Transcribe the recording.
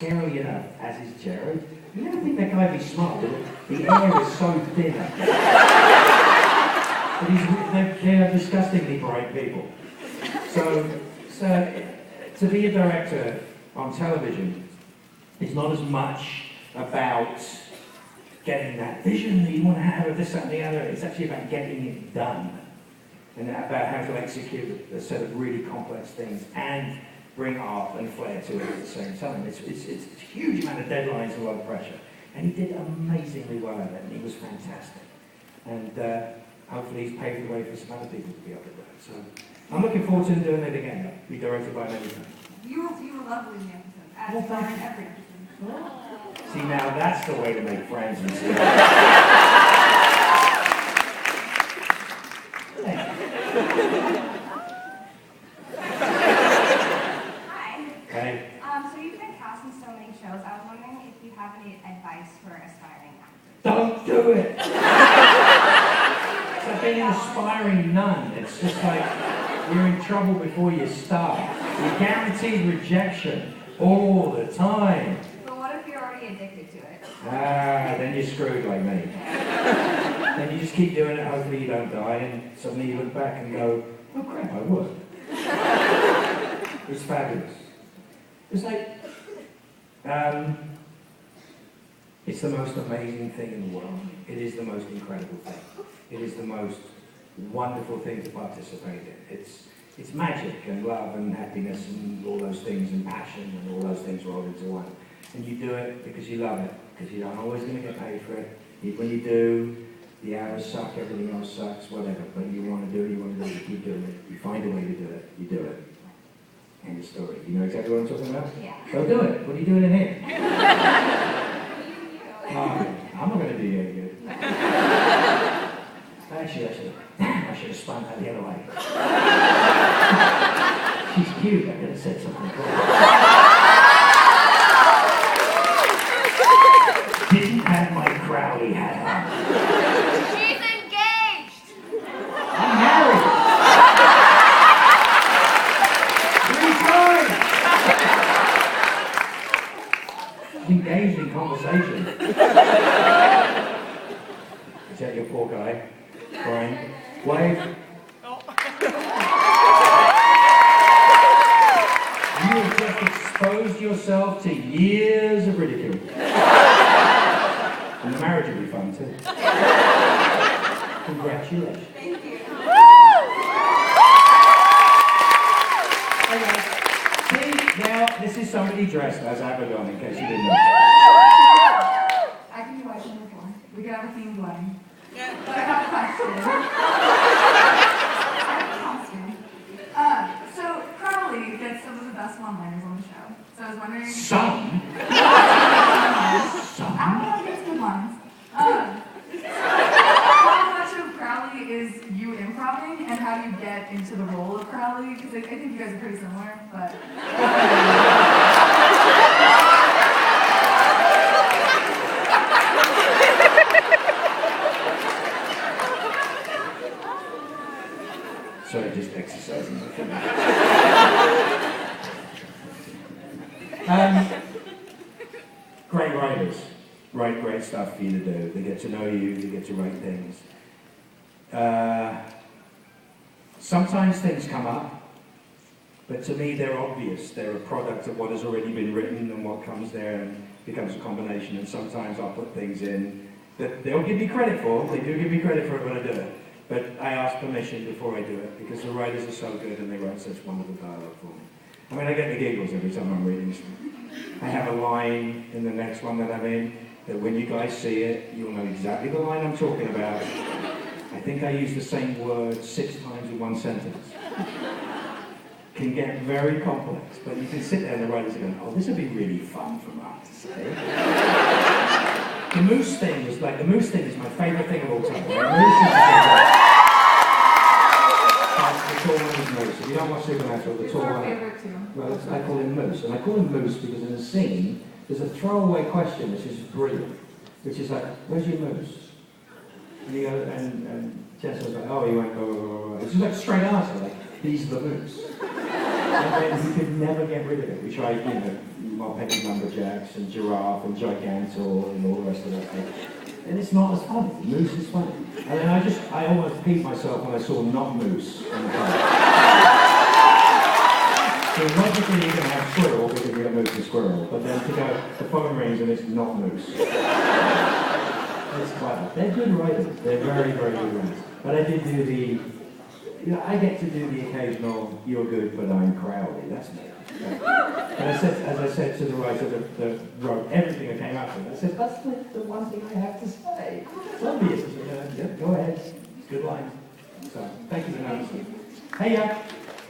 scary enough, as is Jared. You never think that guy would be smart, but the air is so thin. But they're disgustingly bright people. So to be a director on television is not as much about getting that vision that you want to have of this, that, and the other. It's actually about getting it done. And about how to execute a set of really complex things and bring art and flair to it at the same time. It's a huge amount of deadlines and a lot of pressure. And he did amazingly well at it, and he was fantastic. And hopefully he's paved the way for some other people to be able to do it. So I'm looking forward to him doing it again. Be directed by another person. You were lovely in the episode, as you are in every episode. See, now that's the way to make friends and see. Hi. Hey. So you've been cast in so many shows. I was wondering if you have any advice for aspiring actors. Don't do it! It's like being an aspiring nun. It's just like you're in trouble before you start. You're guaranteed rejection all the time. But what if you're already addicted to it? Then you're screwed like me. Then you just keep doing it, hopefully you don't die, and suddenly you look back and go, oh crap, I would. It's fabulous. It's like, it's the most amazing thing in the world. It is the most incredible thing. It is the most wonderful thing to participate in. It's magic and love and happiness and all those things and passion and all those things rolled into one. And you do it because you love it, because you're not always going to get paid for it. When you do, the hours suck, everything else sucks, whatever. But you want to do it, you keep doing it. You find a way to do it, you do it. End of story. You know exactly what I'm talking about? Yeah. Go do it. What are you doing in here? I'm not going to do you any good. Actually, I should have spun that the other way. She's cute. I could have said something cool. Didn't have my Crowley hat on. She's engaged! I'm married! 3 times! Engaged in conversation. Is that your poor guy? Brian? Wave? You have just exposed yourself to years of ridicule. And the marriage will be fun too. Congratulations. Thank you. Okay. See, now this is somebody dressed as Abaddon, in case you didn't know. I can do wedding before. We could have a themed wedding. But I have a question. I have a costume. So Crowley gets some of the best one-liners on the show. So I was wondering. Some? Everyone gets good ones. How much of Crowley is you improvising, and how do you get into the role of Crowley? Because I think you guys are pretty similar, but. Sorry, just exercising. Great writers write great stuff for you to do. They get to know you, they get to write things. Sometimes things come up, but to me they're obvious. They're a product of what has already been written and what comes there and becomes a combination. And sometimes I'll put things in that they'll give me credit for. They do give me credit for it when I do it. But I ask permission before I do it, because the writers are so good and they write such wonderful dialogue for me. I mean, I get the giggles every time I'm reading something. I have a line in the next one that I'm in, that when you guys see it, you'll know exactly the line I'm talking about. I think I use the same word 6 times in one sentence. Can get very complex, but you can sit there and the writers are going, oh, this would be really fun for Mark to say. The moose thing is my favourite thing of all time. Moose the tall one is Moose. If you don't watch Supernatural, the tall one. Well, I call him Moose. And I call him Moose because in the scene, there's a throwaway question which is brilliant. Which is like, where's your moose? And he goes, and Jess was like, oh, he went, oh. It's just like straight answer, like, he's the moose. And then he could never get rid of it. We tried, mop-headed lumberjacks and giraffe and gigantor and all the rest of that thing. And it's not as funny. Moose is funny. And then I almost peed myself when I saw not moose on the phone. So logically you're going to have squirrel because you're going to moose and squirrel. But then to go, the phone rings and it's not moose. It's clever. They're good writers. They're very, very good writers. But I did do the, I get to do the occasional, you're good, but I'm Crowley. That's me. And as I said to the writer that wrote everything that came after it, I said, that's the one thing I have to say. It's obvious. Yeah, go ahead. It's a good line. So, thank you for noticing. Hey, yeah.